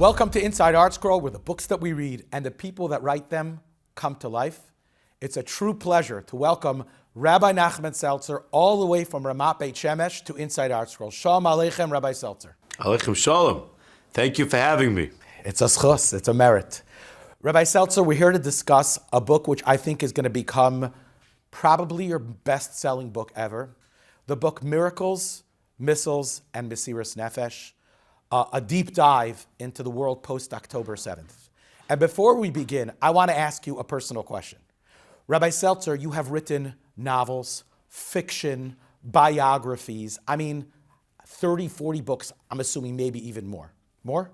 Welcome to Inside ArtScroll, where the books that we read and the people that write them come to life. It's a true pleasure to welcome Rabbi Nachman Seltzer all the way from Ramat Beit Shemesh to Inside ArtScroll. Shalom Aleichem, Rabbi Seltzer. Aleichem Shalom. Thank you for having me. It's a schus, it's a merit. Rabbi Seltzer, we're here to discuss a book which I think is going to become probably your best-selling book ever. The book Miracles, Missiles, and Mesiras Nefesh. A deep dive into the world post-October 7th. And before we begin, I want to ask you a personal question. Rabbi Seltzer, you have written novels, fiction, biographies. 30, 40 books, I'm assuming maybe even more. More?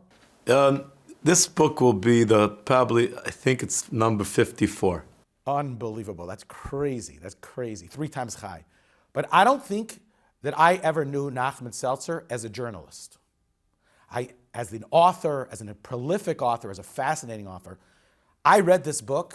This book will be I think it's number 54. Unbelievable. That's crazy. 3 times high. But I don't think that I ever knew Nachman Seltzer as a journalist. As an author, as a prolific author, as a fascinating author, I read this book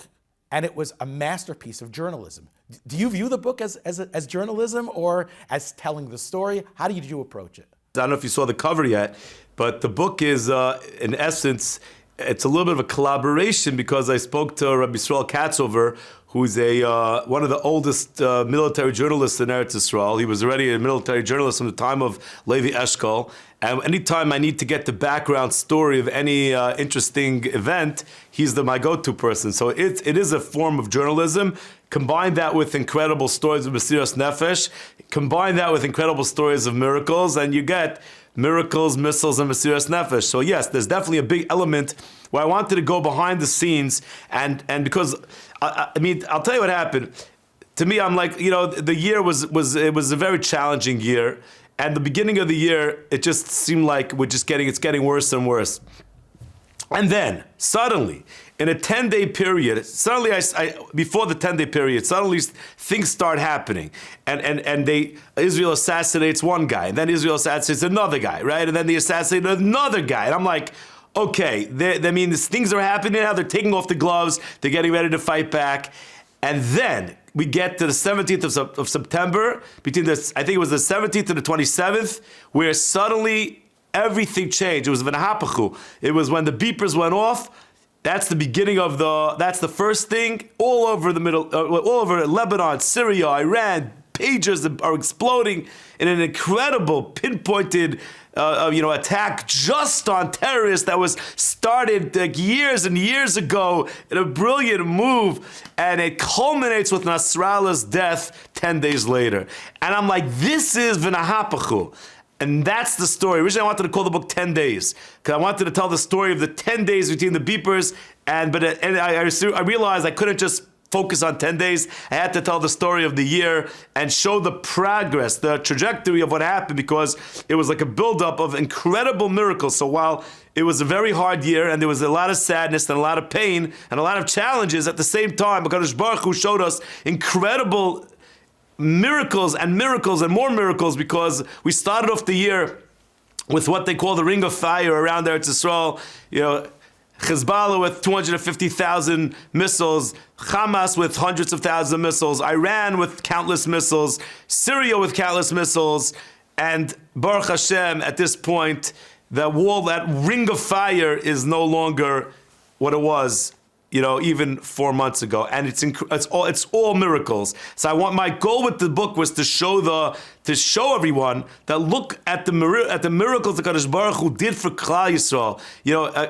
and it was a masterpiece of journalism. Do you view the book as journalism or as telling the story? How did you approach it? I don't know if you saw the cover yet, but the book is, in essence, it's a little bit of a collaboration because I spoke to Rabbi Seltzer, who's one of the oldest military journalists in Eretz Yisrael. He was already a military journalist from the time of Levi Eshkol. And anytime I need to get the background story of any interesting event, he's my go-to person. So it is a form of journalism. Combine that with incredible stories of Mesiras Nefesh, combine that with incredible stories of miracles, and you get Miracles, Missiles, and Mesiras Nefesh. So yes, there's definitely a big element where I wanted to go behind the scenes, and because, I'll tell you what happened. To me, I'm like, the year was a very challenging year. And the beginning of the year, it just seemed like it's getting worse and worse. And then, suddenly, in a 10-day period, before the 10-day period, suddenly things start happening. And Israel assassinates one guy, and then Israel assassinates another guy, right? And then they assassinate another guy. And I'm like, okay, things are happening now. They're taking off the gloves. They're getting ready to fight back. And then we get to the 17th of September, I think it was the 17th and the 27th, where suddenly everything changed. It was v'nahapachu. It was when the beepers went off. That's the beginning that's the first thing. All over all over Lebanon, Syria, Iran, pages are exploding in an incredible, pinpointed attack just on terrorists that was started years and years ago in a brilliant move, and it culminates with Nasrallah's death 10 days later. And I'm like, this is v'nahapachu. And that's the story. Originally, I wanted to call the book 10 Days, because I wanted to tell the story of the 10 days between the beepers, but I realized I couldn't just focus on 10 days. I had to tell the story of the year and show the progress, the trajectory of what happened, because it was like a buildup of incredible miracles. So while it was a very hard year and there was a lot of sadness and a lot of pain and a lot of challenges, at the same time, HaKadosh Baruch Hu showed us incredible miracles and more miracles, because we started off the year with what they call the ring of fire around Eretz Yisrael. Hezbollah with 250,000 missiles, Hamas with hundreds of thousands of missiles, Iran with countless missiles, Syria with countless missiles, and Baruch Hashem, at this point, that ring of fire is no longer what it was, even 4 months ago, and it's all miracles. So my goal with the book was to show everyone that look at the miracles that Kadosh Baruch Hu did for Klal Yisrael.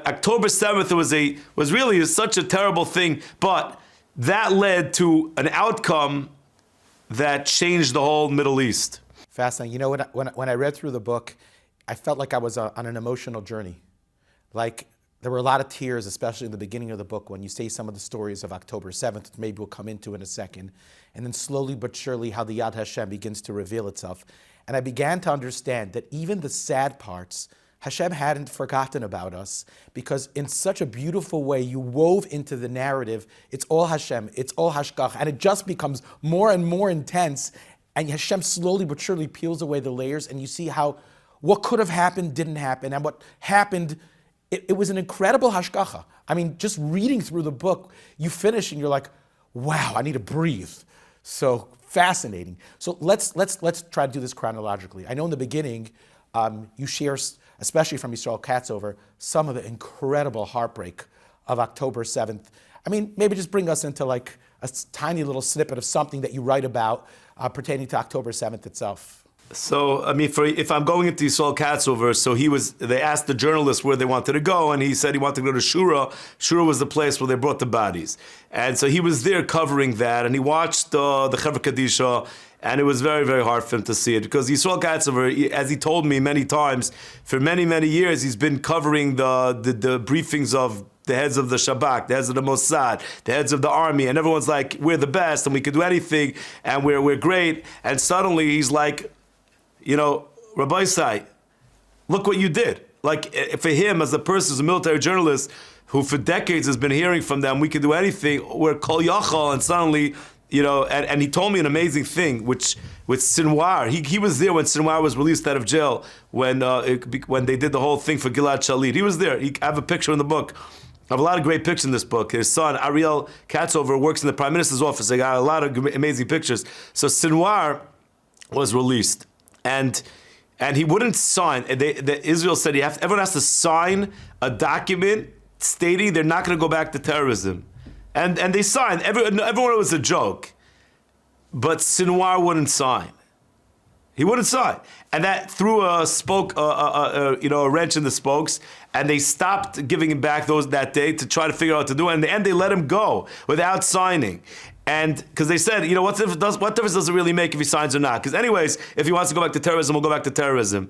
October 7th was really such a terrible thing, but that led to an outcome that changed the whole Middle East. Fascinating. When I read through the book, I felt like I was on an emotional journey. Like, there were a lot of tears, especially in the beginning of the book, when you say some of the stories of October 7th, which maybe we'll come into in a second, and then slowly but surely how the Yad Hashem begins to reveal itself. And I began to understand that even the sad parts, Hashem hadn't forgotten about us, because in such a beautiful way, you wove into the narrative, it's all Hashem, it's all Hashgach, and it just becomes more and more intense, and Hashem slowly but surely peels away the layers, and you see how what could have happened didn't happen, and what happened, it was an incredible hashgacha. Just reading through the book, you finish and you're like, wow, I need to breathe. So fascinating. So let's try to do this chronologically. I know in the beginning, you share especially from Yisrael Katzover, some of the incredible heartbreak of October 7th. I mean, maybe just bring us into like a tiny little snippet of something that you write about pertaining to October 7th itself. So, I mean, if I'm going into Yisrael Katzover, so they asked the journalist where they wanted to go, and he said he wanted to go to Shura. Shura was the place where they brought the bodies. And so he was there covering that, and he watched the Chevra Kadisha, and it was very, very hard for him to see it, because Yisrael Katzover, as he told me many times, for many, many years, he's been covering the briefings of the heads of the Shabak, the heads of the Mossad, the heads of the army, and everyone's like, we're the best, and we can do anything, and we're great. And suddenly he's like, Rabbi Sai, look what you did. Like, for him, as a person, as a military journalist, who for decades has been hearing from them, we can do anything, we're kol yachal, and suddenly, and he told me an amazing thing, which with Sinwar, he was there when Sinwar was released out of jail, when they did the whole thing for Gilad Shalit. He was there. I have a picture in the book. I have a lot of great pictures in this book. His son, Ariel Katzover, works in the Prime Minister's office. I got a lot of amazing pictures. So Sinwar was released. And he wouldn't sign. Israel said everyone has to sign a document stating they're not going to go back to terrorism. And they signed. Everyone it was a joke. But Sinwar wouldn't sign. He wouldn't sign. And that threw a wrench in the spokes. And they stopped giving him back that day to try to figure out what to do. And in the end, they let him go without signing. And because they said, what difference does it really make if he signs or not? Because anyways, if he wants to go back to terrorism, we'll go back to terrorism.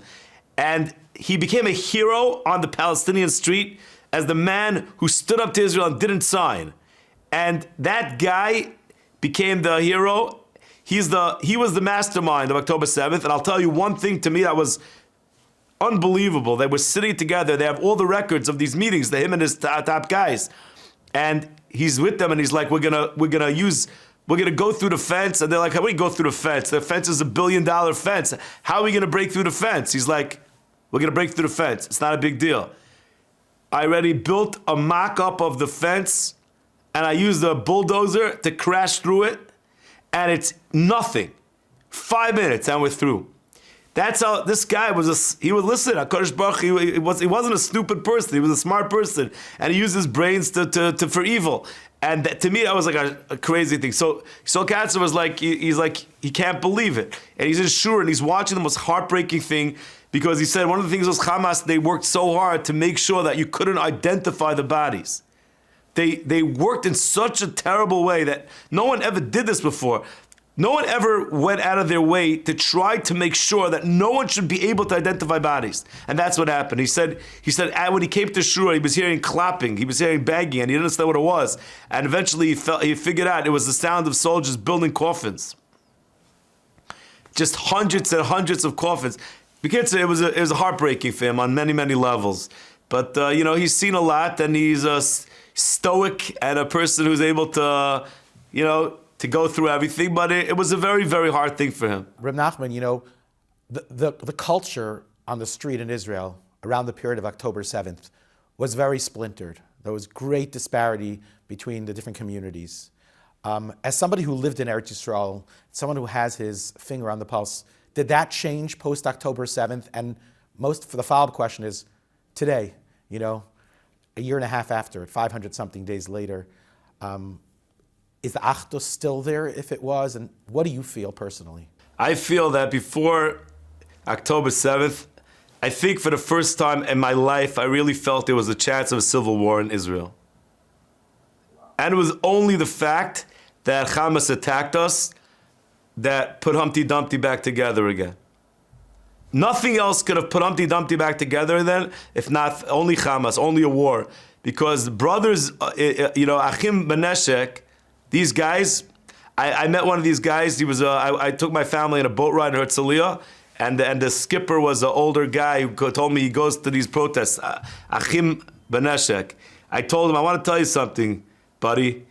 And he became a hero on the Palestinian street as the man who stood up to Israel and didn't sign. And that guy became the hero. He was the mastermind of October 7th. And I'll tell you one thing to me that was unbelievable. They were sitting together. They have all the records of these meetings, him and his top guys. And he's with them, and he's like, we're gonna go through the fence. And they're like, how do we go through the fence? The fence is $1 billion fence. How are we gonna break through the fence? He's like, we're gonna break through the fence. It's not a big deal. I already built a mock-up of the fence, and I used a bulldozer to crash through it, and it's nothing. 5 minutes, and we're through. That's how this guy he would listen. HaKadosh Baruch he wasn't a stupid person. He was a smart person, and he used his brains for evil. And to me, that was like a crazy thing. So Katzer was like, he can't believe it, and he's sure, and he's watching the most heartbreaking thing, because he said one of the things was Hamas. They worked so hard to make sure that you couldn't identify the bodies. They worked in such a terrible way that no one ever did this before. No one ever went out of their way to try to make sure that no one should be able to identify bodies. And that's what happened. He said when he came to Shura, he was hearing clapping, he was hearing banging, and he didn't understand what it was. And eventually he figured out it was the sound of soldiers building coffins. Just hundreds and hundreds of coffins. We can't say it was a heartbreaking for him on many, many levels. But, he's seen a lot, and he's a stoic and a person who's able to, to go through everything, but it was a very, very hard thing for him. Rabbi Nachman, the culture on the street in Israel around the period of October 7th was very splintered. There was great disparity between the different communities. As somebody who lived in Eretz Yisrael, someone who has his finger on the pulse, did that change post-October 7th? And for the follow-up question is, today, a year and a half after, 500-something days later, is the Achdus still there if it was? And what do you feel personally? I feel that before October 7th, I think for the first time in my life, I really felt there was a chance of a civil war in Israel. And it was only the fact that Hamas attacked us that put Humpty Dumpty back together again. Nothing else could have put Humpty Dumpty back together then, if not only Hamas, only a war. Because brothers, Achim Beneshek, these guys, I met one of these guys. He was I took my family on a boat ride in Herzliya, and the skipper was an older guy who told me he goes to these protests. Achim Beneshek. I told him, I want to tell you something, buddy.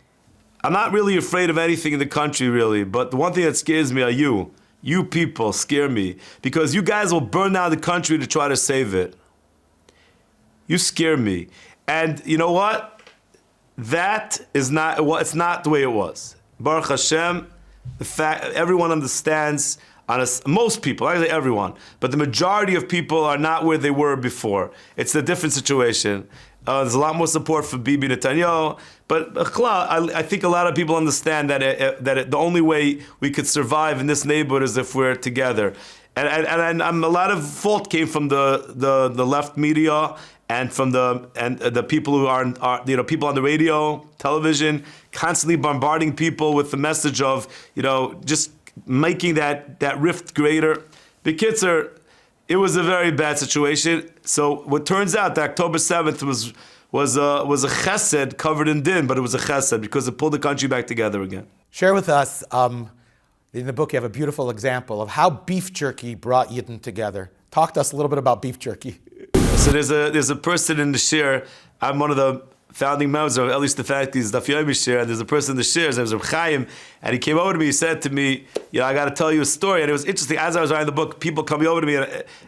I'm not really afraid of anything in the country, really, but the one thing that scares me are you. You people scare me, because you guys will burn down the country to try to save it. You scare me. And you know what? That is not, it's not the way it was. Baruch Hashem, everyone understands most people, I say everyone, but the majority of people are not where they were before. It's a different situation. There's a lot more support for Bibi Netanyahu, but I think a lot of people understand that the only way we could survive in this neighborhood is if we're together. And a lot of fault came from the left media and from the people who are people on the radio, television, constantly bombarding people with the message of just making that rift greater. B'kitzur, it was a very bad situation. So what turns out that October 7th was a chesed covered in din, but it was a chesed because it pulled the country back together again. Share with us, in the book you have a beautiful example of how beef jerky brought Yidden together. Talk to us a little bit about beef jerky. So there's a person in the shir. I'm one of the founding members of at least the faculty's Daf Yomi shir, and there's a person in the shir, his name is Reb Chaim, and he came over to me, he said to me, I got to tell you a story. And it was interesting, as I was writing the book, people coming over to me,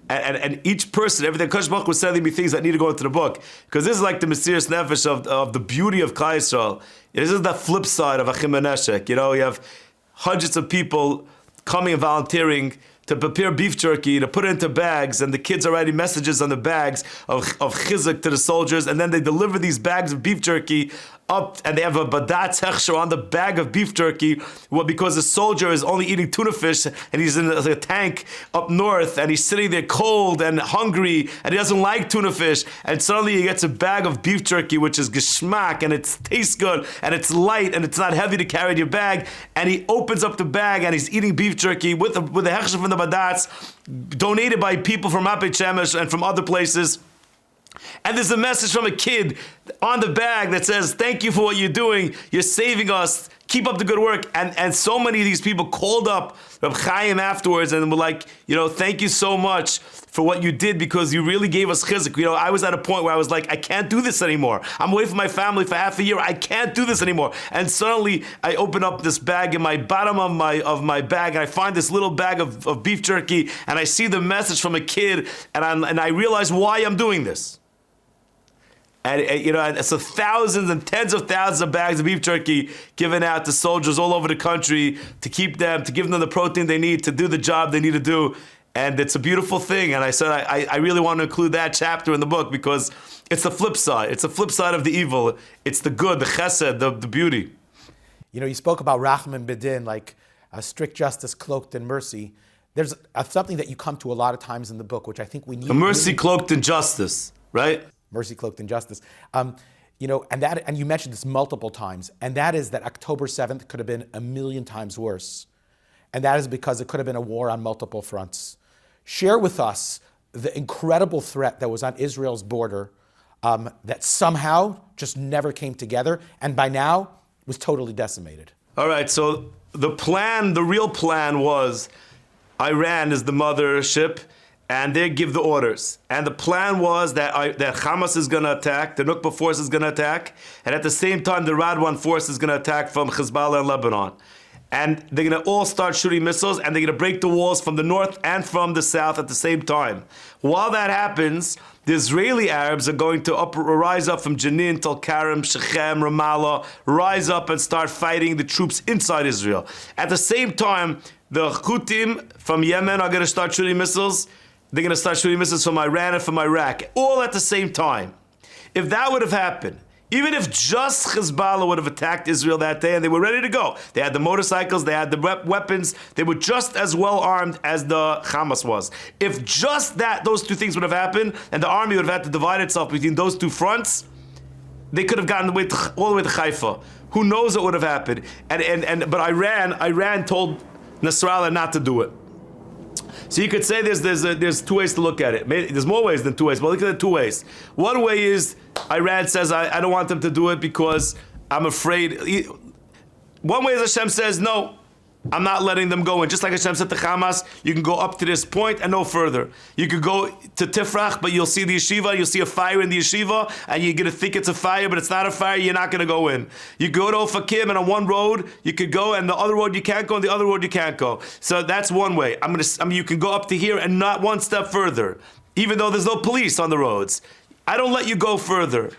and each person, everything, Kosh Baruch was sending me things that need to go into the book, because this is like the Mesiras Nefesh of the beauty of Klal Yisrael. This is the flip side of Achim Neshek. You have hundreds of people coming and volunteering to prepare beef jerky, to put it into bags, and the kids are writing messages on the bags of chizuk to the soldiers, and then they deliver these bags of beef jerky up, and they have a badatz hechsher on the bag of beef jerky, because the soldier is only eating tuna fish, and he's in a tank up north, and he's sitting there cold and hungry, and he doesn't like tuna fish, and suddenly he gets a bag of beef jerky, which is geschmack, and it tastes good, and it's light, and it's not heavy to carry in your bag, and he opens up the bag, and he's eating beef jerky with the hechsher from the badatz, donated by people from Apei Shemesh and from other places. And there's a message from a kid on the bag that says, thank you for what you're doing. You're saving us. Keep up the good work. And so many of these people called up Reb Chaim afterwards and were like, thank you so much for what you did because you really gave us chizuk. I was at a point where I was like, I can't do this anymore. I'm away from my family for half a year. I can't do this anymore. And suddenly I open up this bag in my bottom of my bag and I find this little bag of beef jerky and I see the message from a kid and I realize why I'm doing this. And so thousands and tens of thousands of bags of beef jerky given out to soldiers all over the country to give them the protein they need to do the job they need to do. And it's a beautiful thing. And I said, I really want to include that chapter in the book because it's the flip side. It's the flip side of the evil. It's the good, the chesed, the beauty. You spoke about Rachman Bedin, like a strict justice cloaked in mercy. There's something that you come to a lot of times in the book, which I think we need. A mercy cloaked in justice, right? Mercy cloaked in justice. And you mentioned this multiple times, and that is that October 7th could have been a million times worse. And that is because it could have been a war on multiple fronts. Share with us the incredible threat that was on Israel's border that somehow just never came together, and by now was totally decimated. All right, so the real plan was Iran is the mothership, and they give the orders. And the plan was that Hamas is going to attack, the Nukba force is going to attack, and at the same time the Radwan force is going to attack from Hezbollah and Lebanon. And they're going to all start shooting missiles, and they're going to break the walls from the north and from the south at the same time. While that happens, the Israeli Arabs are going to rise up from Jenin, Tulkarem, Shechem, Ramallah, rise up and start fighting the troops inside Israel. At the same time, the Houthim from Yemen are going to start shooting missiles. They're going to start shooting missiles from Iran and from Iraq, all at the same time. If that would have happened, even if just Hezbollah would have attacked Israel that day and they were ready to go, they had the motorcycles, they had the weapons, they were just as well armed as the Hamas was. If just those two things would have happened and the army would have had to divide itself between those two fronts, they could have gotten all the way to Haifa. Who knows what would have happened? But Iran told Nasrallah not to do it. So you could say there's two ways to look at it. Maybe there's more ways than two ways, but look at it two ways. One way is Iran says, I don't want them to do it because I'm afraid. One way is Hashem says, no, I'm not letting them go in. Just like Hashem said to Hamas, you can go up to this point and no further. You could go to Tifrach, but you'll see the yeshiva, you'll see a fire in the yeshiva, and you're going to think it's a fire, but it's not a fire, you're not going to go in. You go to Ofakim, and on one road, you could go, and the other road you can't go, and the other road you can't go. So that's one way. You can go up to here and not one step further, even though there's no police on the roads. I don't let you go further.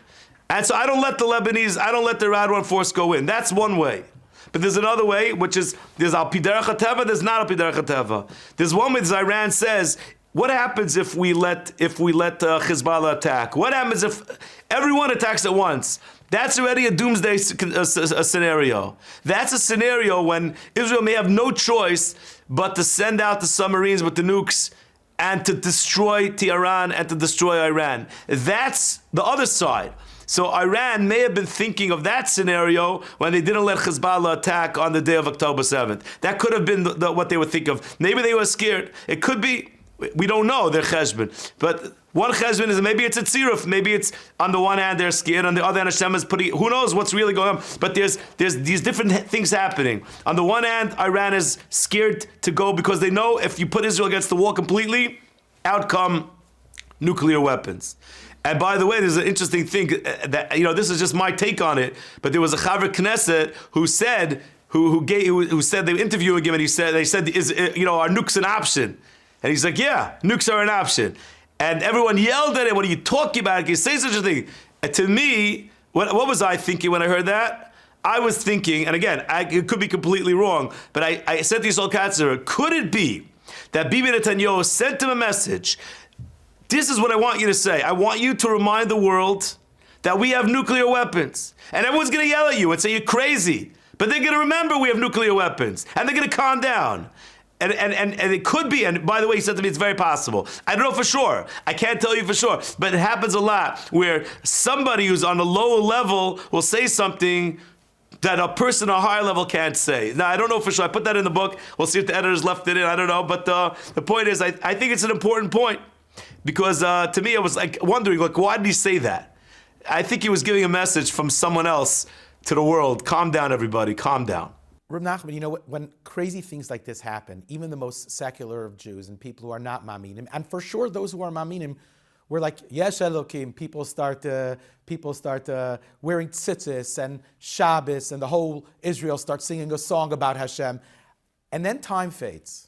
And so I don't let the Radwan force go in. That's one way. But there's another way, which is there's al pi derech hateva, there's not al pi derech hateva. There's one way that Iran says, what happens if we let Hezbollah attack? What happens if everyone attacks at once? That's already a doomsday scenario. That's a scenario when Israel may have no choice but to send out the submarines with the nukes and to destroy Tehran and to destroy Iran. That's the other side. So Iran may have been thinking of that scenario when they didn't let Hezbollah attack on the day of October 7th. That could have been what they would think of. Maybe they were scared. It could be. We don't know their cheshbon. But one cheshbon is maybe it's a tziruf. Maybe it's on the one hand they're scared, on the other hand Hashem is putting. Who knows what's really going on? But there's these different things happening. On the one hand, Iran is scared to go because they know if you put Israel against the wall completely, out come nuclear weapons. And by the way, there's an interesting thing that this is just my take on it. But there was a Chaver Knesset who said who said they were interviewing him, and they said are nukes an option? And he's like, yeah, nukes are an option. And everyone yelled at him, what are you talking about? Can you say such a thing? And to me, what was I thinking when I heard that? I was thinking, and again, it could be completely wrong, but I said to Yisrael Katzer, could it be that Bibi Netanyahu sent him a message? This is what I want you to say. I want you to remind the world that we have nuclear weapons. And everyone's going to yell at you and say you're crazy. But they're going to remember we have nuclear weapons. And they're going to calm down. And it could be, and by the way, he said to me, it's very possible. I don't know for sure. I can't tell you for sure. But it happens a lot where somebody who's on a lower level will say something that a person on a higher level can't say. Now, I don't know for sure. I put that in the book. We'll see if the editors left it in. I don't know. But the point is, I think it's an important point. Because to me, I was like wondering, why did he say that? I think he was giving a message from someone else to the world. Calm down, everybody. Calm down. Rabbi Nachman, when crazy things like this happen, even the most secular of Jews and people who are not Ma'aminim, and for sure those who are Ma'aminim, we're like, Yesh Elokim, people start wearing tzitzis and Shabbos, and the whole Israel starts singing a song about Hashem. And then time fades.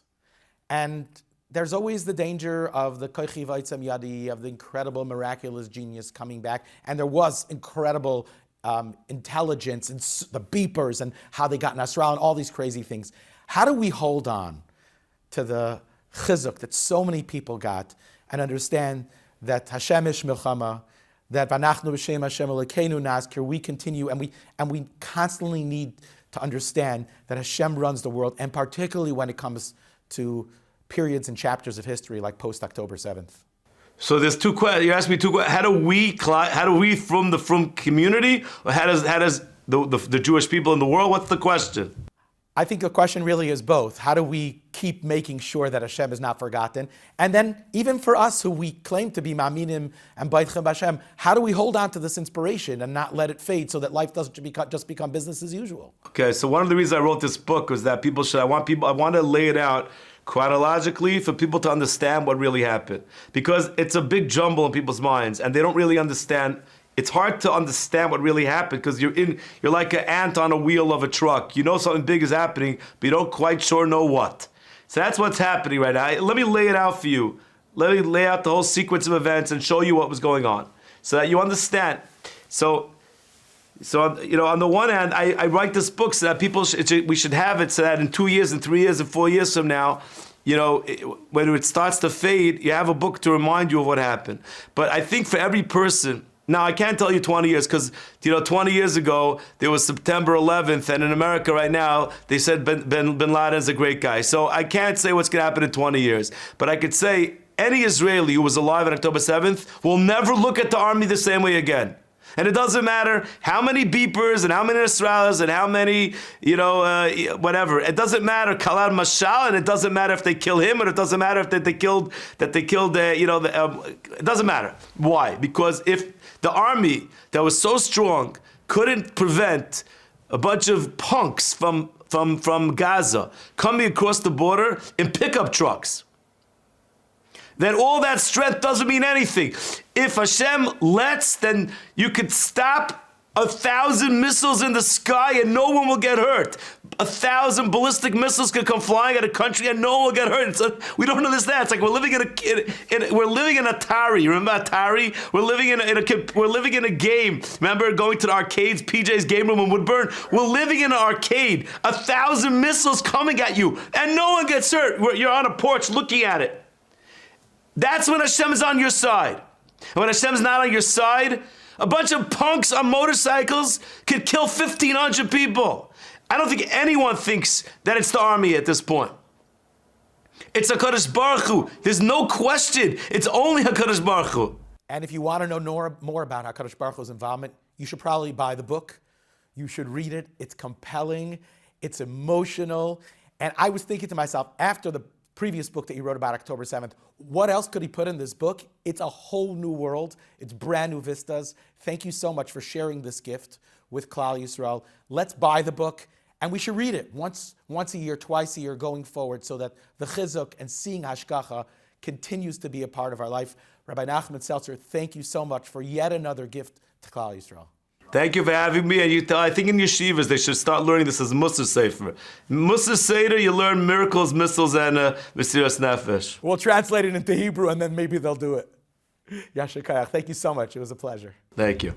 And there's always the danger of the koichi vaitzam yadi, of the incredible, miraculous genius coming back. And there was incredible intelligence and the beepers and how they got Nasrallah and all these crazy things. How do we hold on to the chizuk that so many people got and understand that Hashem ish milchama, that v'anachnu b'shem Hashem Elokeinu nazkir, we continue and we constantly need to understand that Hashem runs the world, and particularly when it comes to periods and chapters of history like post-October 7th. So there's two questions. You asked me two questions. How do we from the community, or how does the Jewish people in the world? What's the question? I think the question really is both. How do we keep making sure that Hashem is not forgotten? And then even for us who we claim to be Ma'aminim and Baitchem Hashem, how do we hold on to this inspiration and not let it fade so that life doesn't just become business as usual? Okay, so one of the reasons I wrote this book was that I want to lay it out chronologically for people to understand what really happened. Because it's a big jumble in people's minds and they don't really understand. It's hard to understand what really happened because you're like an ant on a wheel of a truck. You know something big is happening, but you don't quite sure know what. So that's what's happening right now. Let me lay it out for you. Let me lay out the whole sequence of events and show you what was going on so that you understand. So on the one hand, I write this book so that we should have it so that in 2 years and 3 years and 4 years from now, when it starts to fade, you have a book to remind you of what happened. But I think for every person, now I can't tell you 20 years because 20 years ago there was September 11th, and in America right now they said Ben Laden is a great guy. So I can't say what's going to happen in 20 years, but I could say any Israeli who was alive on October 7th will never look at the army the same way again. And it doesn't matter how many beepers and how many Nasrallas and how many, whatever. It doesn't matter, Kalad Mashal, and it doesn't matter if they kill him, or it doesn't matter if they killed, it doesn't matter. Why? Because if the army that was so strong couldn't prevent a bunch of punks from Gaza coming across the border in pickup trucks, then all that strength doesn't mean anything. If Hashem lets, then you could stop 1,000 missiles in the sky and no one will get hurt. 1,000 ballistic missiles could come flying at a country and no one will get hurt. We don't understand. It's like we're living in Atari. Remember Atari? We're living in a game. Remember going to the arcades, PJ's game room in Woodburn? We're living in an arcade. 1,000 missiles coming at you and no one gets hurt. You're on a porch looking at it. That's when Hashem is on your side. And when Hashem is not on your side, a bunch of punks on motorcycles could kill 1,500 people. I don't think anyone thinks that it's the army at this point. It's HaKadosh Baruch Hu. There's no question. It's only HaKadosh Baruch Hu. And if you want to know more about HaKadosh Baruch Hu's involvement, you should probably buy the book. You should read it. It's compelling. It's emotional. And I was thinking to myself, after the previous book that he wrote about October 7th, what else could he put in this book? It's a whole new world. It's brand new vistas. Thank you so much for sharing this gift with Klal Yisrael. Let's buy the book, and we should read it once a year, twice a year going forward, so that the chizuk and seeing hashgacha continues to be a part of our life. Rabbi Nachman Seltzer, thank you so much for yet another gift to Klal Yisrael. Thank you for having me. And I think in yeshivas they should start learning this as Musar Sefer. Musar Seder, you learn miracles, missiles, and Mesiras Nefesh. We'll translate it into Hebrew, and then maybe they'll do it. Yashar Kayach, thank you so much. It was a pleasure. Thank you.